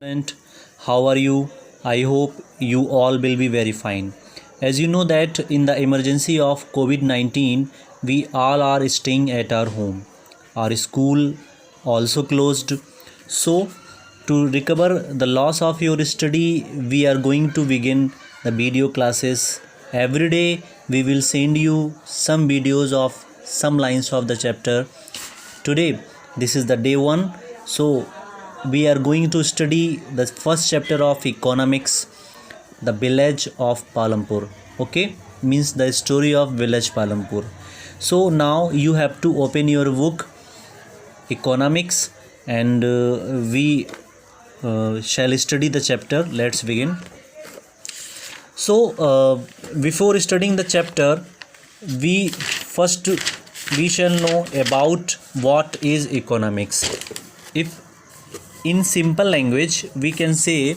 Student, how are you? I hope you all will be very fine. As you know that in the emergency of COVID-19, we all are staying at our home. Our school also closed. So to recover the loss of your study, we are going to begin the video classes. Every day we will send you some videos of some lines of the chapter. Today this is the day 1. So we are going to study the first chapter of economics, the village of Palampur. Okay, means the story of village Palampur. So now you have to open your book economics, and we shall study the chapter. Let's begin. So before studying the chapter, we shall know about what is economics. If in simple language we can say,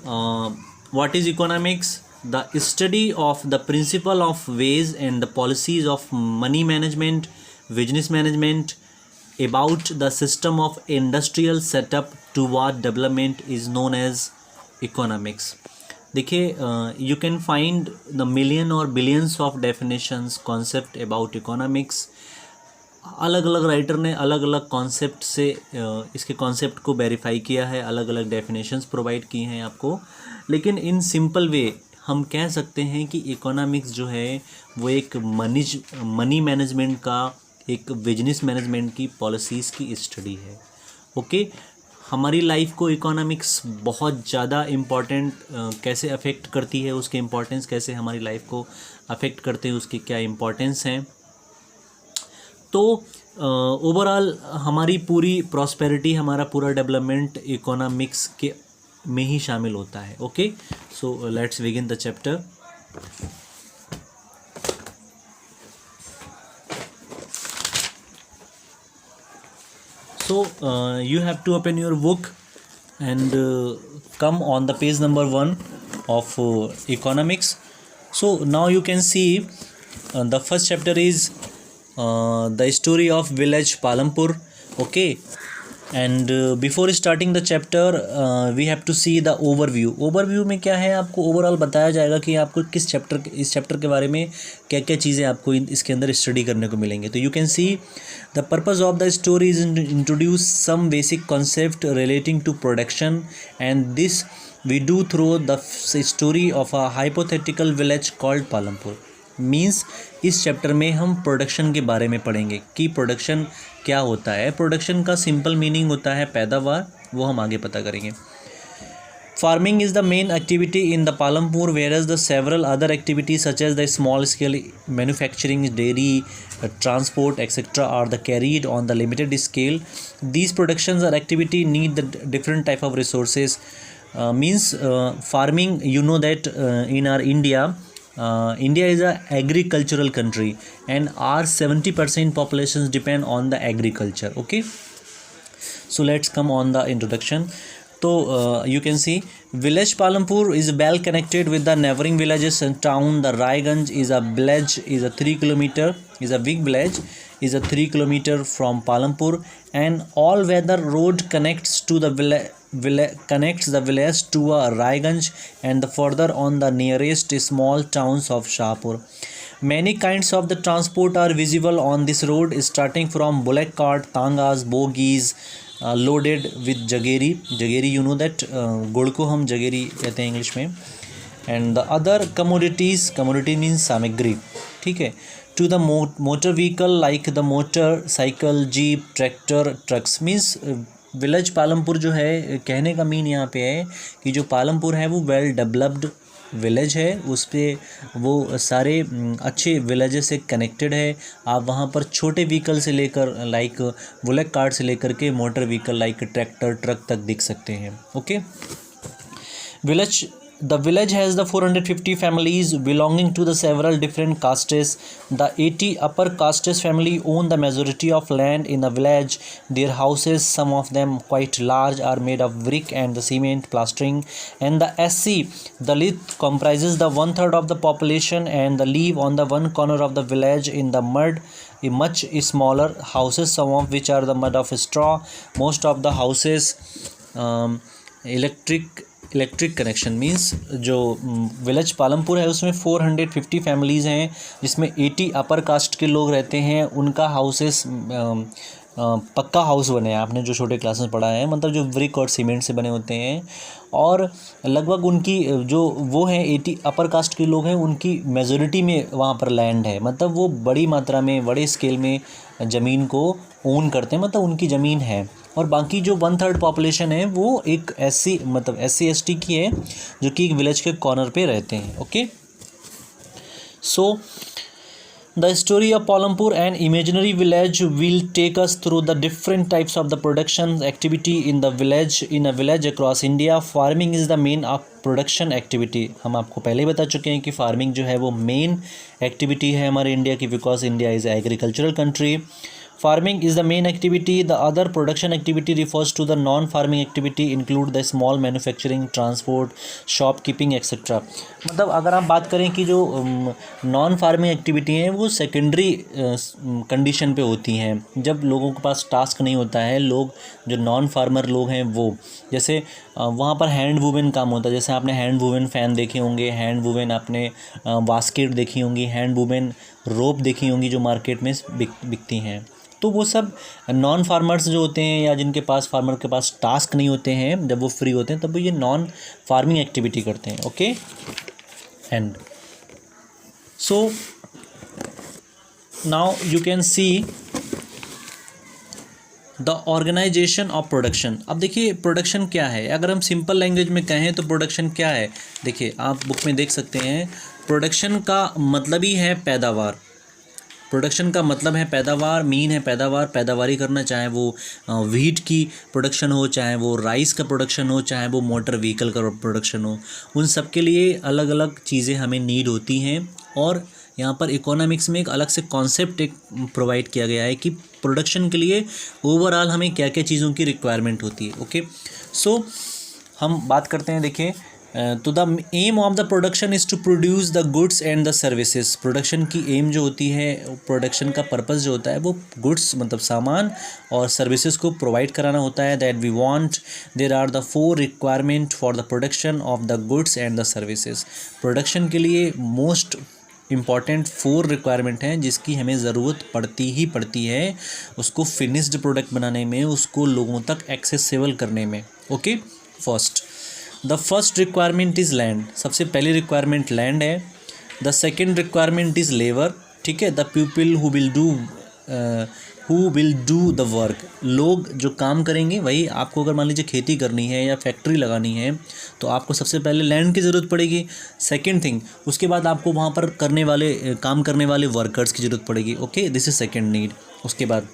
what is economics? The study of the principle of ways and the policies of money management, business management, about the system of industrial setup toward development is known as economics. देखिए, you can find the million or billions of definitions concept about economics. अलग अलग writer ने अलग अलग concept से इसके concept को verify किया है, अलग अलग डेफिनेशंस प्रोवाइड की हैं आपको. लेकिन इन सिंपल वे हम कह सकते हैं कि इकोनॉमिक्स जो है वो एक मनी मैनेजमेंट का, एक बिजनेस मैनेजमेंट की पॉलिसीज़ की स्टडी है. ओके, हमारी लाइफ को इकोनॉमिक्स बहुत ज़्यादा इम्पॉर्टेंट कैसे अफेक्ट करती है, उसके इम्पोर्टेंस कैसे हमारी लाइफ को अफेक्ट करते हैं, उसकी क्या इम्पोर्टेंस हैं. तो ओवरऑल हमारी पूरी प्रॉस्पेरिटी, हमारा पूरा डेवलपमेंट इकोनॉमिक्स के में ही शामिल होता है. Okay, so let's begin the chapter. So you have to open your book and come on the page number 1 of economics. So now you can see the first chapter is the story of village Palampur. Okay, and before starting the chapter we have to see the overview में क्या है, आपको overall बताया जाएगा कि आपको इस chapter के बारे में क्या क्या चीज़ें आपको इसके अंदर स्टडी करने को मिलेंगे. तो you can see the purpose of the story is introduce some basic concept relating to production, and this we do through the story of a hypothetical village called Palampur. Means इस चैप्टर में हम production के बारे में पढ़ेंगे कि production क्या होता है. प्रोडक्शन का सिंपल मीनिंग होता है पैदावार, वो हम आगे पता करेंगे. Farming is the main activity in the Palampur, whereas the several other activities such as the small scale manufacturing, dairy, transport, etc. are the carried on the limited scale. These productions or activity need the different type of resources. Means farming, you know that in our India is a agricultural country, and our 70% populations depend on the agriculture. Okay, so let's come on the introduction. So you can see village Palampur is well connected with the neighboring villages and town. The Raiganj is a village, is a 3 kilometer, is a big village, is a 3 kilometer from Palampur, and all weather road connects to the connects the village to a Raiganj and the further on the nearest small towns of Shahpur. Many kinds of the transport are visible on this road, starting from bullock cart, tangas, bogies, loaded with jageri. You know that गुड़ को हम जगेरी कहते हैं English में. and the other commodity means सामग्री. ठीक है. to the motor vehicle like the motorcycle, jeep, tractor, trucks. means village Palampur जो है, कहने का मीन यहाँ पे है कि जो पालमपुर है वो वेल डेवलप्ड विलेज है, उस पर वो सारे अच्छे विलेजेस से कनेक्टेड है. आप वहाँ पर छोटे व्हीकल से लेकर लाइक बुलेट कार्ट से लेकर के motor vehicle like tractor, truck तक दिख सकते हैं. Okay, The village has the 450 families belonging to the several different castes. The 80 upper castes family own the majority of land in the village. Their houses, some of them quite large, are made of brick and the cement plastering. And the SC, Dalit, comprises the 1/3 of the population, and they live on the one corner of the village in the mud. Much smaller houses, some of which are the mud of straw. Most of the houses electric connection means जो village Palampur है उसमें 450 families हैं, जिसमें 80 upper caste के लोग रहते हैं। उनका हाउसेस पक्का हाउस बने हैं, आपने जो छोटे क्लास में पढ़ा है, मतलब जो ब्रिक और सीमेंट से बने होते हैं। और लगभग उनकी जो वो हैं 80 अपर कास्ट के लोग हैं, उनकी मेजॉरिटी में वहाँ पर लैंड है, मतलब वो बड़ी मात्रा में बड़े स्केल में ज़मीन को ओन करते हैं, मतलब उनकी ज़मीन है। और बाकी जो 1/3 पॉपुलेशन है वो एक SC मतलब SC ST की है, जो कि एक विलेज के कॉर्नर पे रहते हैं। Okay, so the story of Palampur, an imaginary village, will take us through the different types of the production activity in the village, in a village across India. Farming is the main of production activity. हम आपको पहले ही बता चुके हैं कि farming जो है वो मेन एक्टिविटी है हमारे इंडिया की, because India is agricultural country. Farming is the main activity. The other production activity refers to the non-farming activity, include the small manufacturing, transport, shopkeeping, etc. मतलब अगर आप बात करें कि जो नॉन फार्मिंग एक्टिविटी हैं वो सेकेंडरी कंडीशन पे होती हैं, जब लोगों के पास टास्क नहीं होता है। लोग जो नॉन फार्मर लोग हैं वो, जैसे वहाँ पर हैंड वुवन काम होता है, जैसे आपने हैंड वुवन फ़ैन देखे होंगे, हैंड वुवन आपने बास्केट देखी होंगी, हैंड वुवन रोप देखी होंगी जो मार्केट में बिकती हैं। तो वो सब नॉन फार्मर्स जो होते हैं, या जिनके पास फार्मर के पास टास्क नहीं होते हैं, जब वो फ्री होते हैं तब वो ये नॉन फार्मिंग एक्टिविटी करते हैं। Okay, and so now you can see the organization of production. अब देखिए प्रोडक्शन क्या है, अगर हम सिंपल लैंग्वेज में कहें तो प्रोडक्शन क्या है। देखिए आप बुक में देख सकते हैं, प्रोडक्शन का मतलब ही है पैदावार। प्रोडक्शन का मतलब है पैदावार, मीन है पैदावार, पैदावारी करना, चाहे वो वीट की प्रोडक्शन हो, चाहे वो राइस का प्रोडक्शन हो, चाहे वो मोटर व्हीकल का प्रोडक्शन हो, उन सब के लिए अलग अलग चीज़ें हमें नीड होती हैं। और यहाँ पर इकोनॉमिक्स में एक अलग से कॉन्सेप्ट एक प्रोवाइड किया गया है कि प्रोडक्शन के लिए ओवरऑल हमें क्या क्या चीज़ों की रिक्वायरमेंट होती है। ओके, सो हम बात करते हैं, देखिए तो the aim of the production is to produce the goods and the services. Production की एम जो होती है, प्रोडक्शन का पर्पस जो होता है वो गुड्स मतलब सामान और सर्विसेज को प्रोवाइड कराना होता है। That we want, there are the 4 requirement for the production of the goods and the services. Production के लिए मोस्ट इम्पॉर्टेंट 4 रिक्वायरमेंट हैं जिसकी हमें ज़रूरत पड़ती है उसको फिनिश्ड प्रोडक्ट बनाने में, उसको लोगों तक एक्सेसिबल करने में। Okay, the first requirement is land. सबसे पहली रिक्वायरमेंट लैंड है। The second requirement is labour, ठीक है, the people who will do the work. लोग जो काम करेंगे वही, आपको अगर मान लीजिए खेती करनी है या फैक्ट्री लगानी है तो आपको सबसे पहले लैंड की ज़रूरत पड़ेगी। सेकेंड थिंग, उसके बाद आपको वहाँ पर काम करने वाले वर्कर्स की ज़रूरत पड़ेगी। Okay, this is second need. उसके बाद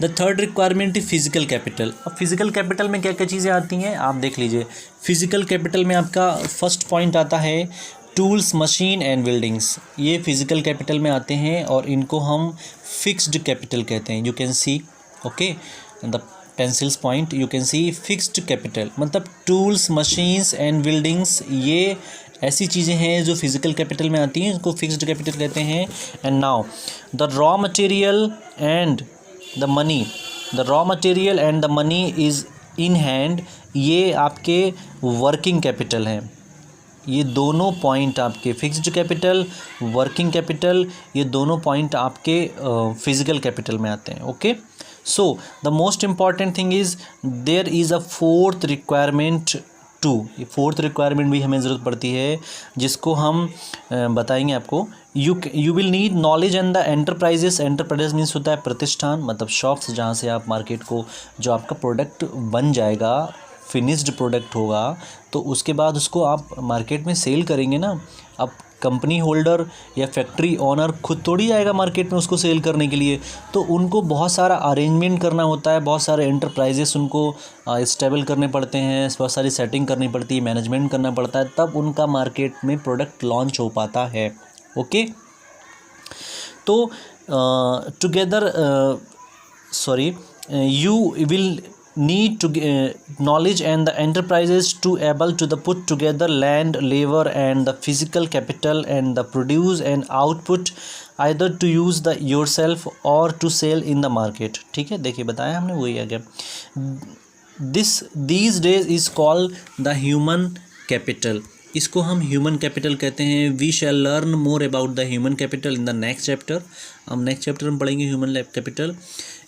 the third requirement is physical capital. अब फिजिकल कैपिटल में क्या क्या चीज़ें आती हैं आप देख लीजिए। फिजिकल कैपिटल में आपका फर्स्ट पॉइंट आता है टूल्स, मशीन एंड बिल्डिंग्स। ये फिजिकल कैपिटल में आते हैं और इनको हम फिक्स्ड कैपिटल कहते हैं। You can C, okay, the pencils point, you can C fixed capital मतलब टूल्स, मशीन्स एंड बिल्डिंग्स, ये ऐसी चीज़ें हैं जो फिजिकल कैपिटल में आती हैं, इनको फिक्स्ड कैपिटल कहते हैं। And now the raw material and the money is in hand, ये आपके वर्किंग कैपिटल हैं। ये दोनों पॉइंट आपके फिक्स्ड कैपिटल, वर्किंग कैपिटल, ये दोनों पॉइंट आपके फिजिकल कैपिटल में आते हैं। Okay, so the most important thing is there is a fourth requirement too. ये फोर्थ रिक्वायरमेंट भी हमें ज़रूरत पड़ती है जिसको हम बताएंगे आपको। You will need knowledge and the enterprises. Enterprises means होता है प्रतिष्ठान, मतलब शॉप्स जहाँ से आप मार्केट को, जो आपका प्रोडक्ट बन जाएगा, फिनिश्ड प्रोडक्ट होगा, तो उसके बाद उसको आप मार्केट में सेल करेंगे ना। अब कंपनी होल्डर या फैक्ट्री ओनर खुद थोड़ी आएगा मार्केट में उसको सेल करने के लिए, तो उनको बहुत सारा अरेंजमेंट करना होता है, बहुत सारे एंटरप्राइजेस उनको स्टेबल करने पड़ते हैं, बहुत सारी सेटिंग करनी पड़ती है, मैनेजमेंट करना पड़ता है, तब उनका मार्केट में प्रोडक्ट लॉन्च हो पाता है। ओके, तो together you will need to knowledge and the enterprises to able to the put together land, labor and the physical capital and the produce and output either to use the yourself or to sell in the market। ठीक है, देखिए बताया हमने, वही आ गया। these days is called the human capital. इसको हम human capital कहते हैं. We shall learn more about the human capital in the next chapter. हम नेक्स्ट चैप्टर में पढ़ेंगे human capital.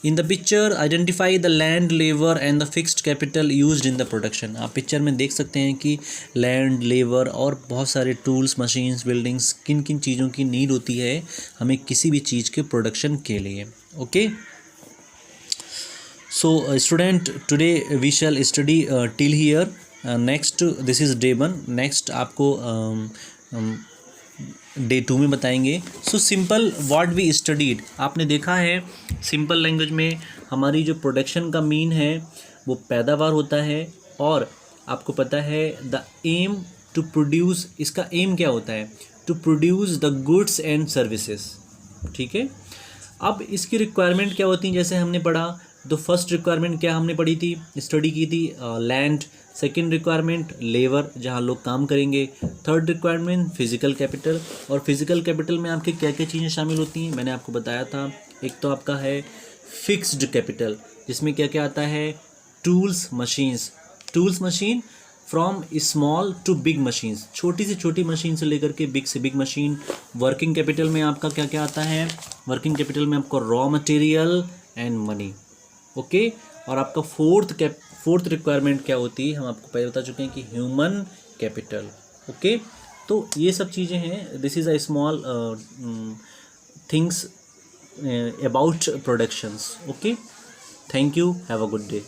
In the picture identify the land, labour and the fixed capital used in the production. आप picture में देख सकते हैं कि land, labour और बहुत सारे टूल्स, मशीन्स, बिल्डिंग्स, किन किन चीज़ों की नीड होती है हमें किसी भी चीज़ के प्रोडक्शन के लिए. Okay. So student, today we shall study till here. Next this is day 1. Next आपको day 2 में बताएंगे. So simple what we studied, आपने देखा है simple language में हमारी जो प्रोडक्शन का मीन है वो पैदावार होता है. और आपको पता है द एम टू प्रोड्यूस, इसका एम क्या होता है? To produce the goods and services. ठीक है. अब इसकी रिक्वायरमेंट क्या होती है? जैसे हमने पढ़ा तो फर्स्ट रिक्वायरमेंट क्या हमने पढ़ी थी, स्टडी की थी, लैंड. सेकंड रिक्वायरमेंट लेबर, जहाँ लोग काम करेंगे. Third requirement physical capital. और फिजिकल कैपिटल में आपके क्या क्या चीज़ें शामिल होती हैं मैंने आपको बताया था. एक तो आपका है फिक्स्ड कैपिटल, जिसमें क्या क्या आता है? Tools, machines. Tools, machine from small to big machines, छोटी से छोटी मशीन से लेकर के बिग से बिग मशीन. वर्किंग कैपिटल में आपका क्या क्या आता है? वर्किंग कैपिटल में आपको raw material and money. Okay. और आपका फोर्थ रिक्वायरमेंट क्या होती है? हम आपको पहले बता चुके हैं कि ह्यूमन कैपिटल. ओके. तो ये सब चीज़ें हैं. This is a small things about productions. Okay. Thank you. Have a good day.